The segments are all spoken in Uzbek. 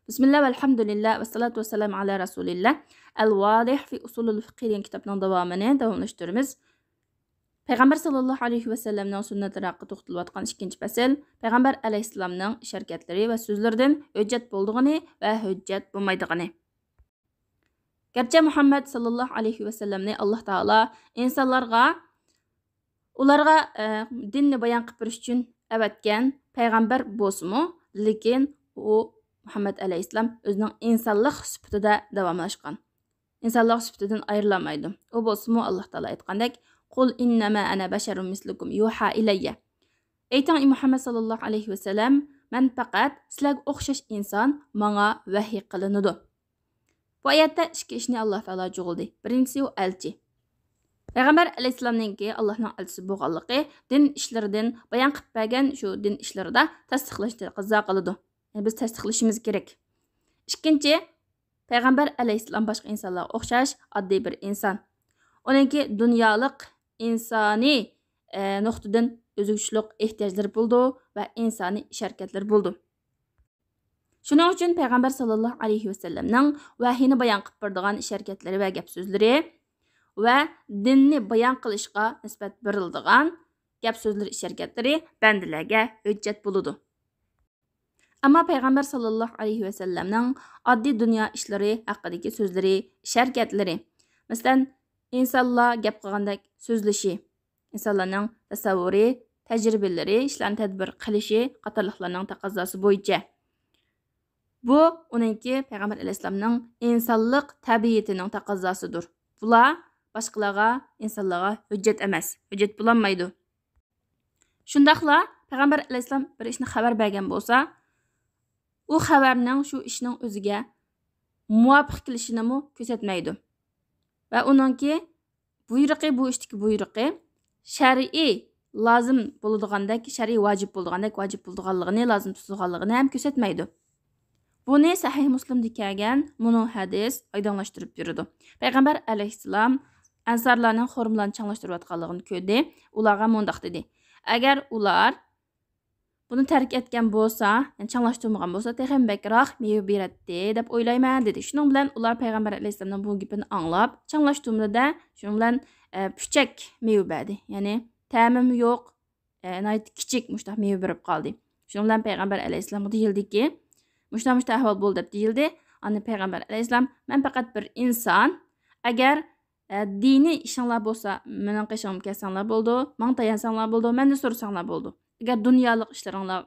Bismillah ve elhamdülillah ve salatu ve selamu ala Resulillah. El-Vadih fi usulul fiqh degan kitobning davomini davomlashtiramiz. Payg'ambar sallallohu alayhi va sallamning sunnati haqida to'xtalayotgan ikkinchi fasl Payg'ambar alayhissalomning ish harakatlari va so'zlaridan hujjat bo'ldig'ini va hujjat bo'lmaydig'ini. Garchi Muhammad sallallohu alayhi va sallamni Alloh taolo insonlarga ularga dinni bayon qilib berish uchun avatgan payg'ambar bo'lsa-mu, lekin u Muhammad alayhissalom o'zining insonlik sifatida davomlashgan. İnsanlıq sübtidən ayrılamaydı. O bolsunmu Allah Taala aytqandek: "Qul innama ana basharun mislukum yuha ilayya." Ayting Muhammad sallallohu alayhi va sallam, men faqat sizlarga o'xshash inson, menga vahiy qilinadi. Bu oyatda ikki ishni Alloh Taolo jug'ildi. Birinchisi u elchi. Payg'ambar alayhissalomningki Allohning elchisi bo'lganligi din ishlaridan bayon qilib bergan shu din ishlarida tasdiqlashni qizo qiladi. Biz tasdiqlashimiz kerak. Ikkinchi, Payg'ambar alayhissalom boshqa insonlarga o'xshash oddiy bir inson. Uningki dunyolik insoniy nuqtadan o'zguchlik ehtiyojlari bo'ldi va insoniy ish harakatlari bo'ldi. Shuning uchun Payg'ambar sallallohu alayhi va sallamning vahiyni bayon qilib beradigan ish harakatlari va gap so'zlari va dinni bayon qilishga nisbat beriladigan gap so'zlari ish harakatlari bandalarga hujjat bo'ladi. Amma Payg'ambar sallallohu alayhi va sallamning oddiy dunyo ishlari haqidagi so'zlari, ish harakatlari, masalan, insonlar gap qilgandek so'zlashi, insonlarning tasavvuri, tajribalari, ishlarni tadbir qilishi qatorliqlarning taqozosi bo'yicha. Bu uningki Payg'ambar alayhissalomning insonlik tabiatining taqozosidir. Bular boshqalarga, insonlarga hujjat emas, hujjat bo'lolmaydi. Shundaqla Payg'ambar alayhissalom bir ishni xabar bergan bo'lsa, u xabarning shu ishning o'ziga muvofiq kelishini ko'rsatmaydi. Va uningki buyruqi bu ishdagi buyruqi shar'iy lozim bo'ladigandak, shar'iy vojib bo'lganligini, lozim tutilganligini ham ko'rsatmaydi. Buni Sahih Muslimda kelgan bunu hadis oydinlashtirib beradi. Payg'ambar alayhissalom ansarlarning xurmlarni changlashtirayotganligini ko'rdi. Ularga mundaq dedi: "Agar ular buni tark etgan bo'lsa, yani changlashtirmagan bo'lsa, texim bakroq meva beradi deb o'ylayman" dedi. Shuning bilan ular Payg'ambar alayhissalomning bu gapini anglab, changlashtirmada shuning bilan puchak meva berdi. Ya'ni ta'mim yo'q, nihoyat kichik mushtaq meva berib qoldi. Shuning bilan Payg'ambar alayhissalom deyildiki, mushtaq ahvol bo'ldi deb deyildi. Ani Payg'ambar alayhissalom, "Men faqat bir inson, agar diniy ishinglar bo'lsa, mening qishimga kelsanglar bo'ldi, men tayansanglar bo'ldi, menda so'rasanglar bo'ldi. Agar dunyolik ishlaringlar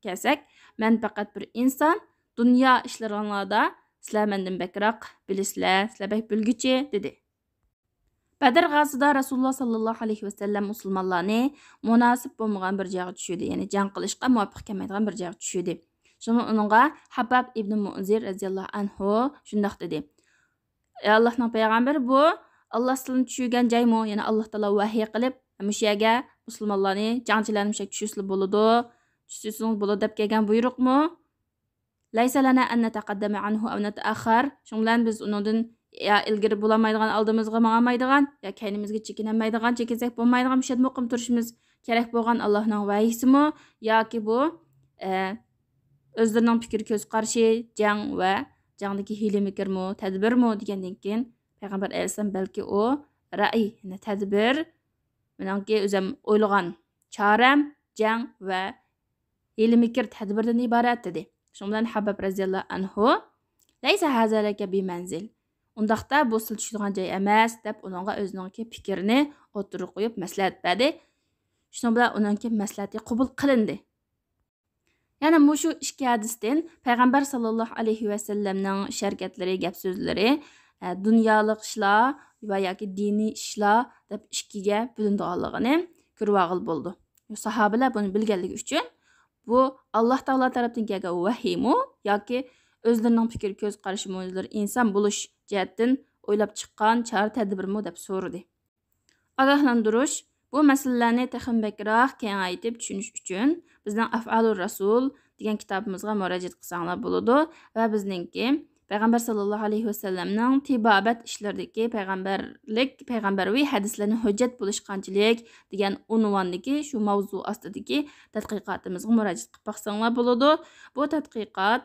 kelsak, men faqat bir inson, dunyo ishlaringlarda sizlar mendan bakroq bilisizlar, sizlar bak bilguchi" dedi. Badr g'azotida Rasululloh sallallohu alayhi va sallam musulmonlarni munosib bo'lmagan bir joyga tushirdi, ya'ni jang qilishga muvofiq kelmaydigan bir joyga tushirdi. Shuni uningga Habab ibn Munzir radhiyallohu anhu shundoq dedi: "Ey Allohning payg'ambari, bu Alloh sizlarni tushirgan joymi? Ya'ni Alloh taolo vahiy qilib, o'sha yerga musulmonlarni jangchilarni o'sha tushirsa bo'ladi, tushirsangiz bo'ladi deb kelgan buyruqmi? Laysa lana an nataqaddama anhu aw nata'akhkhar." Shundan bilan biz uningdan ya ilgari bo'lmaydigan, oldimizga mangmaydigan, ya keynimizga chekinmaydigan, chekinsak bo'lmaydigan o'sha muqim turishimiz kerak bo'lgan Allohning vahiyisimi yoki bu o'zlarining fikr ko'z qarashi, jang va jangdagi hiyla-mikrmi, tadbirmi degandan keyin Payg'ambar alayhissalom balki u ra'y, ya'ni tadbir, meningki o'zim o'ylagan choram jang va hiyla-mikr tadbirdan iborat dedi. Shundan bilan Habab radhiyallohu anhu laysa hazalaka bi manzil. Undaqda bu sil tushadigan joy emas deb uningga o'zining fikrini o'tirib qo'yib maslahat berdi. Shundan bilan uning maslahati qabul qilindi. Yana shu ikki hadisdan Payg'ambar sallallohu alayhi va sallamning sharakatlari, gap so'zlari dunyolik ishlar va yoki diniy ishlar deb ikkiga bo'linganligini ko'rib olg'il bo'ldi. Sahobalar buni bilganligi uchun bu Alloh taolo tarafdan kelgan vahiymi yoki o'zlarining fikr ko'z qarashimi, o'zlari inson bo'lish jihatdan o'ylab chiqqan chora tadbirmi deb so'radi. Ogohlantirish bu masalalarni texnikroq kengaytirib tushunish uchun bizning Af'alur Rasul degan kitobimizga murojaat qilsanglar bo'ladi va bizningki Payg'ambar sallallohu alayhi va sallamning tibobat ishlaridagi payg'ambarviy hadislarni hujjat bo'lish qanchalik degan unvondagi shu mavzu ostidagi tadqiqotimizga murojaat qilib baqsanglar bo'ladi. Bu tadqiqot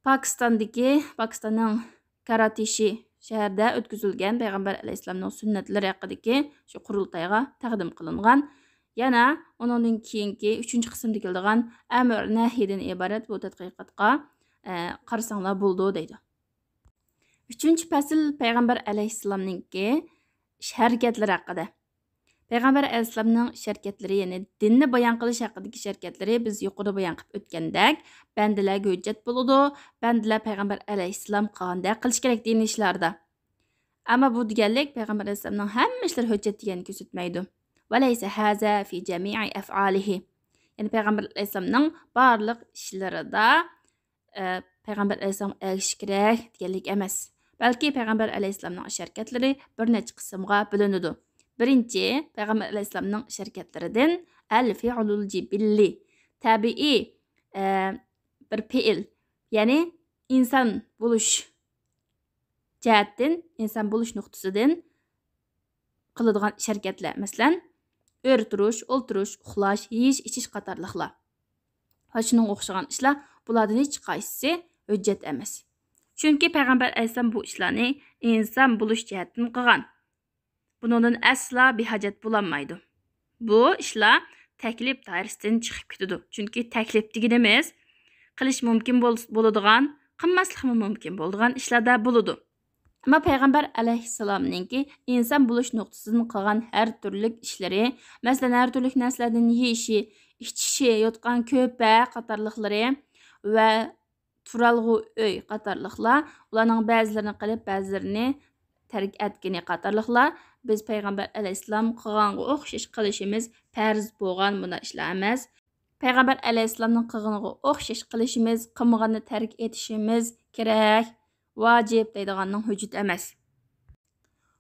Pakistanning Karateshi shahrida o'tkazilgan payg'ambar alayhissalomning sunnatlari haqidagi shu qurultayga taqdim qilingan. Yana undan keyingi 3-chi qismda keladigan amr nahiydan iborat bu tadqiqotga qarasanglar bo'ldi deydi. 3-chi fasl payg'ambar alayhissalomningki harakatlari haqida. Payg'ambar alayhissalomning harakatlari, ya'ni dinni bayon qilish haqidagi harakatlari biz yuqorida bayon qilib o'tgandek, bandalarga hujjat bo'ladi. Bandalar payg'ambar alayhissalom qilgandek qilish kerak degan ishlarda. Ammo bu deganlik payg'ambar alayhissalomning hamma ishlari hujjat deganini ko'rsatmaydi. Valaysa haza fi jami'i af'alihi. Ya'ni payg'ambar alayhissalomning barliq ishlarida payg'ambar alayhissalom ergashish kerak deganlik emas. Balki payg'ambar alayhissalomning harakatlari bir necha qismga bo'linadi. Birinchi, payg'ambar alayhissalomning harakatlaridan al-fi'lul jibilli, tabiiy bir fe'l, ya'ni inson bo'lish jihatdan, inson bo'lish nuqtasidan qiladigan harakatlar. Masalan, o'rtirish, o'ltirish, uxlash, yeyish, ichish qatorliqlar. Shuning o'xshagan ishlar bulardan hech qaysisi hujjat emas. Chunki payg'ambar alayhissalom bu ishlarni inson bo'lish jihatdan qilgan. Bundan asla behajat bo'lmaydi. Bu ishlar taklif doirasidan chiqib ketadi. Chunki taklif deganimiz qilish mumkin bo'ladigan, qilmaslik mumkin bo'ladigan ishlarda bo'ladi. Ammo payg'ambar alayhissalomningki inson bo'lish nuqtasidan qilgan har turli ishlari, masalan, har turli narsalardan yeyishi, ichishi, yotgan ko'pa qatorliqlari va turalg'u uy qatorliqlar, ularning ba'zilarini qilib, ba'zilarini tark etgani qatorliqlar biz payg'ambar alayhissalom qilganga o'xshash qilishimiz farz bo'lgan bunda ishlar emas. Payg'ambar alayhissalomning qilganiga o'xshash qilishimiz, qilmaganni tark etishimiz kerak, vojib deydiganning hujjat emas.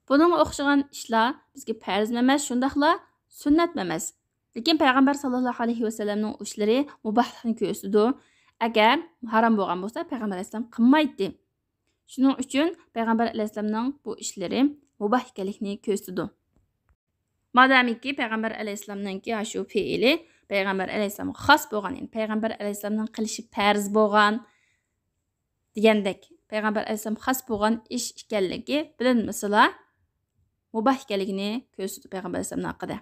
Buningga o'xshagan ishlar bizga farz emas, shundaqla sunnat emas. Lekin payg'ambar sallallohu alayhi vasallamning ishlari mubahlikni ko'rsatdi. Agar harom bo'lgan bo'lsa, payg'ambar alayhissalom qilmaydi. Shuning uchun payg'ambar alayhissalomning bu ishlari mubah ekanligini ko'rsatdi. Madamiki payg'ambar alayhissalomningki shu fe'li payg'ambar alayhissalomga xos bo'lgan, ya'ni payg'ambar alayhissalomning qilishi farz bo'lgan degandek, payg'ambar alayhissalom xos bo'lgan ish ekanligi bilan masalan mubah ekanligini ko'rsatdi payg'ambar alayhissalom haqida.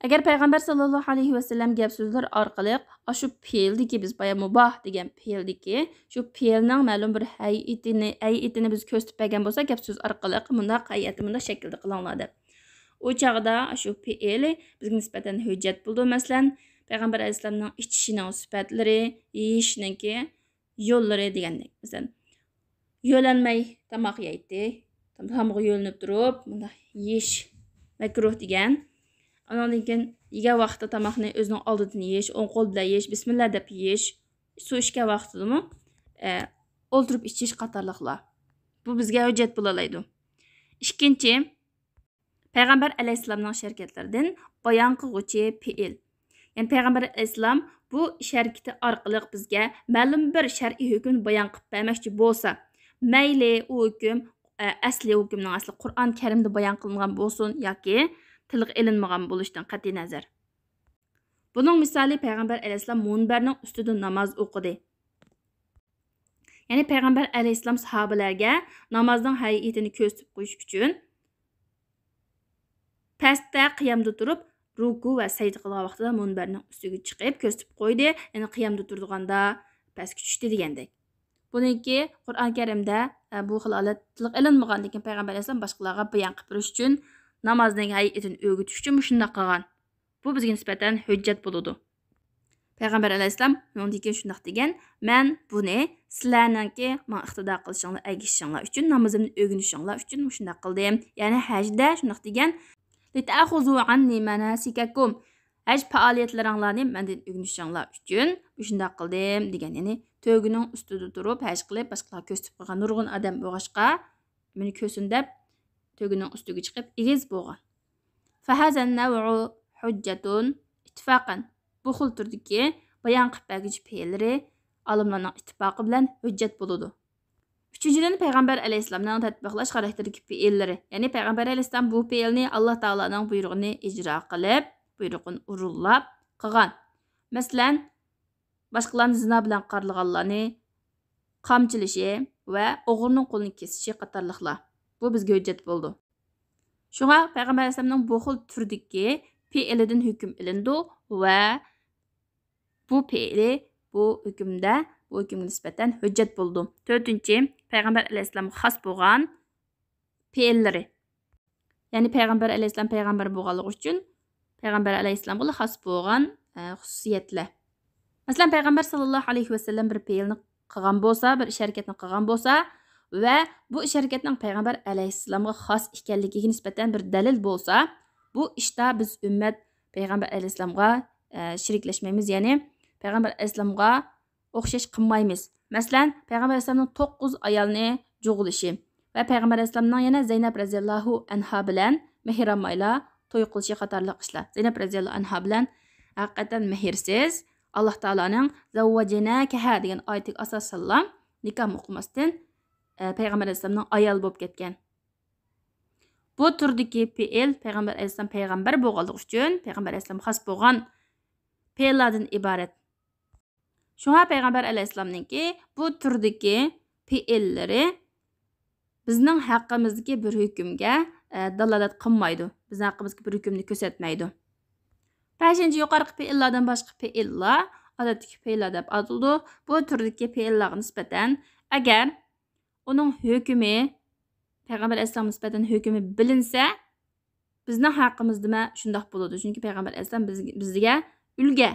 Agar payg'ambar sallallohu alayhi vasallam gap so'zlar orqali shu fe'ldiki biz baya mubah degan fe'ldiki shu fe'lning ma'lum bir hay'atini biz ko'rsatib bergan bo'lsa, gap so'z orqali bunda hay'ati bunda shaklda qilinglar deb. O chaqda shu fe'li bizga nisbatan hujjat bo'ldi. Masalan, payg'ambar alayhissalomning ichishining sifatlari, yeyishningki yo'llari degandek. Masalan, yo'lanmay tomoq yeydi. Tomoqqa yo'linib turib, bunda yeyish makruh degan. Ondan keyin yegan vaqtda tomoqni o'zining oldidan yeyish, o'ng qo'l bilan yeyish, bismillah deb yeyish, suv ichgan vaqtidami o'ltirib ichish qatorliqlar. Bu bizga hujjat bo'la oladi. Ikkinchi, payg'ambar alayhissalomning harakatlaridan bayon qiluvchi fe'l. Ya'ni payg'ambar alayhissalom bu harakati orqali bizga ma'lum bir shar'iy hukm bayon qilib bermoqchi bo'lsa, mayli u hukm asli hukmning asli Qur'on Karimda bayon qilingan bo'lsin yoki tilga ilinmagan bo'lishidan qat'iy nazar. Buning misoli payg'ambar alayhissalom munbarning ustida namoz o'qidi. Ya'ni payg'ambar alayhissalom sahobalarga namozning hay'atini ko'rsatib qo'yish uchun pastda qiyamda turib ruku va sajda qilgan vaqtida munbarning ustiga chiqib ko'rsatib qo'ydi. Ya'ni qiyamda turganda pastga tushdi degandek. Buniki Qur'on Karimda bu xil holat tilga ilinmagan, lekin payg'ambar alayhissalom boshqalarga bayon qilib berish uchun namozning hay'atini o'rgatish uchun shunday qilgan. Bu bizga nisbatan hujjat bo'ladi. Payg'ambar alayhissalom undan keyin shunday degan: "Men buni sizlarningki men iqtido qilishinglar, ergashishinglar uchun, namozimni o'rganishinglar uchun shunday qildim." Ya'ni hajda shunday degan: "Lita'khuzu anni manasikakum." Haj faoliyatlaringlarni mendan o'rganishinglar uchun shunday qildim degan. Ya'ni to'gining ustida turib haj qilib boshqalarga ko'rsatib qo'ygan nurg'un odam bo'lg'achqa meni ko'rsin deb to'gining ustiga chiqib egiz bo'lgan. Fahazan naw'u hujjatun ittifaqan. Bu xil turdagi bayon qilib bergich fe'llari olimlarning ittifoqi bilan hujjat bo'ladi. Uchinchidan payg'ambar alayhissalomning tatbiqlash xarakteridagi fe'llari. Ya'ni payg'ambar alayhissalom bu fe'lni Alloh taolaning buyrug'ini ijro qilib, buyrug'ini urullab qilgan. Masalan, boshqalarni zina bilan qarlaganlarni qamchilashi va o'g'rining qo'lini kesishi qatorliqlar. Bu bizga hujjat bo'ldi. Shunga Payg'ambar alayhisolamning bu xil turdagi fe'lidan hukm ilindi va bu fe'li bu hukmga nisbatan hujjat bo'ldi. 4-chi, Payg'ambar alayhisolamga xos bo'lgan fe'llari. Ya'ni Payg'ambar alayhisolam payg'ambar bo'lganligi uchun Payg'ambar alayhisolamga xos bo'lgan xususiyatlar. Masalan, Payg'ambar sallallohu alayhi vasallam bir fe'lni qilgan bo'lsa, bir ish harakatni qilgan bo'lsa va bu ish harakatning Payg'ambar alayhisolamga xos ekanligiga nisbatan bir dalil bo'lsa, bu ishda biz ummat Payg'ambar alayhisolamga shiriklashmaymiz, ya'ni Payg'ambar alayhisolamga o'xshash qilmaymiz. Masalan, Payg'ambar alayhisolamning 9 ayolni jo'g'ilishi va Payg'ambar alayhisolamning yana Zaynab radhiyallohu anha bilan mehramayla to'y qilishi qatorliq ishlar. Zaynab radhiyallohu anha bilan haqiqatan mehrsiz Alloh taolaning zavvajnakaha degan oyatiga asosan nikoh o'qimasdan Payg'ambar alayhisolamning ayol bo'lib ketgan. Bu turdagi fe'l Payg'ambar alayhisolam payg'ambar bo'lganligi uchun Payg'ambar alayhisolam xos bo'lgan fe'llardan iborat. Shunga Payg'ambar alayhisolamningki bu turdagi fe'llari bizning haqqimizdagi bir hukmga dalolat qilmaydi. Bizning haqqimizga bir hukmni ko'rsatmaydi. 5-chi, yuqorqi fe'llardan boshqa fe'llar odatdagi fe'llar deb ataladi. Bu turdagi fe'llarga nisbatan agar uning hukmi Payg'ambar alayhisolam nisbatan hukmi bilinsa, bizning haqqimizda shundoq bo'ladi. Chunki Payg'ambar alayhisolam bizga ulga.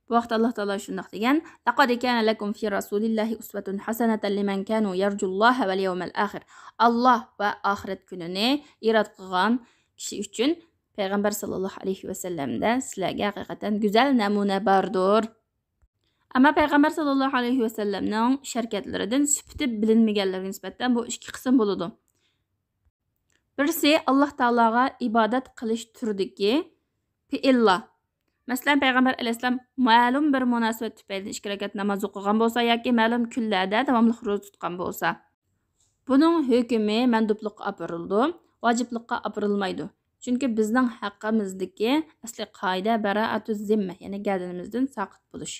Bu vaqtda Alloh taolo shundoq degan: "Laqad kana lakum fi rasulillahi uswatun hasanatan liman kanu yarjulloha val yawmal akhir." Alloh va oxirat kunini irod qilgan kishi uchun Payg'ambar sallallohu alayhi vasallamda sizlarga haqiqatan go'zal namuna bordir. Ammo Payg'ambar sallallohu alayhi vasallamning sharkatlaridan sifati bilinmaganlarga nisbatan bu ikki qism bo'ladi. Birisi Alloh taologa ibodat qilish turidagi fe'llar. Masalan, Payg'ambar alayhisolam ma'lum bir munosabat tufayli 2 rakat namoz o'qigan bo'lsa yoki ma'lum kunlarda davomli ro'za tutgan bo'lsa, buning hukmi mandublikqa opirildi, vojiblikqa opirilmaydi. Chunki bizning haqqimizdagi asli qoida baroatuz zimma, ya'ni gadinimizdan saqit bo'lish.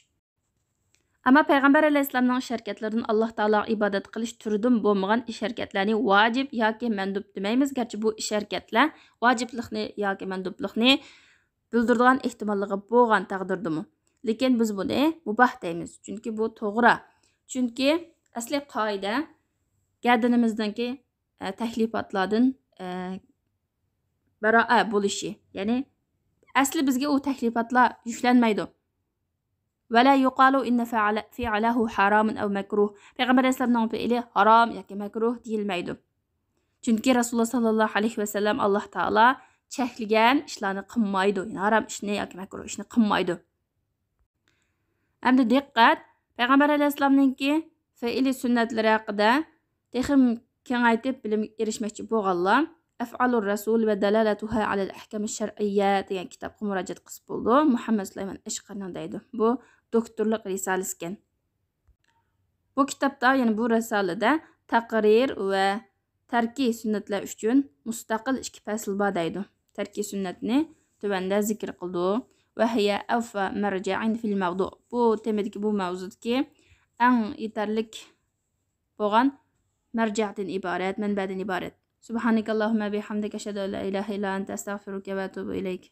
Ammo Payg'ambar alayhisolamning ish harakatlaridan Alloh taolo ibodat qilish turidan bo'lmagan ish harakatlarni vojib yoki mandub demaymiz, garchi bu ish harakatlar vojiblikni yoki mandublikni bildiradigan ehtimolligi bo'lgan taqdirdami. Lekin biz buni mubah deymiz. Chunki bu to'g'ri. Chunki asli qoida gadinimizdagi taklifotlardan baroa bo'lishi. Ya'ni asli bizga u taklifotlar yuklanmaydi. Wala yuqalu inna fi'alahu haramun aw makruh. Payg'ambar alayhisolamning fe'li harom yoki makruh deyilmaydi. Chunki Rasululloh sallallohu alayhi vasallam Alloh taolo cheklagan ishlarni qilmaydi. Harom ishni yoki makruh ishni qilmaydi. Hamda diqqat, Payg'ambar alayhisolamningki fe'li sunnatlari haqida texim kengaytib bilim erishmoqchi bo'lganlar Af'alur Rasul va dalalatuha ala al-ahkam ash-shar'iyya degan kitobga murojaat qilib bo'ldi. Muhammad Sulaymon Ashqarning deydi. Bu doktorlik risolasi ekan. Bu kitobda, ya'ni bu risolada taqrir va tarki sunnatlar uchun mustaqil 2 fasl bor deydi. Tarki sunnatni tuvanda zikr qildi va hiya awfa marja'in fil mavdu. Bu temadagi bu mavzudagi eng yetarlik bo'lgan marja'dan iborat, manbadan iborat. Subhanakallahumma bihamdika ashhadu an la ilaha illa anta astaghfiruka va atubu ilayk.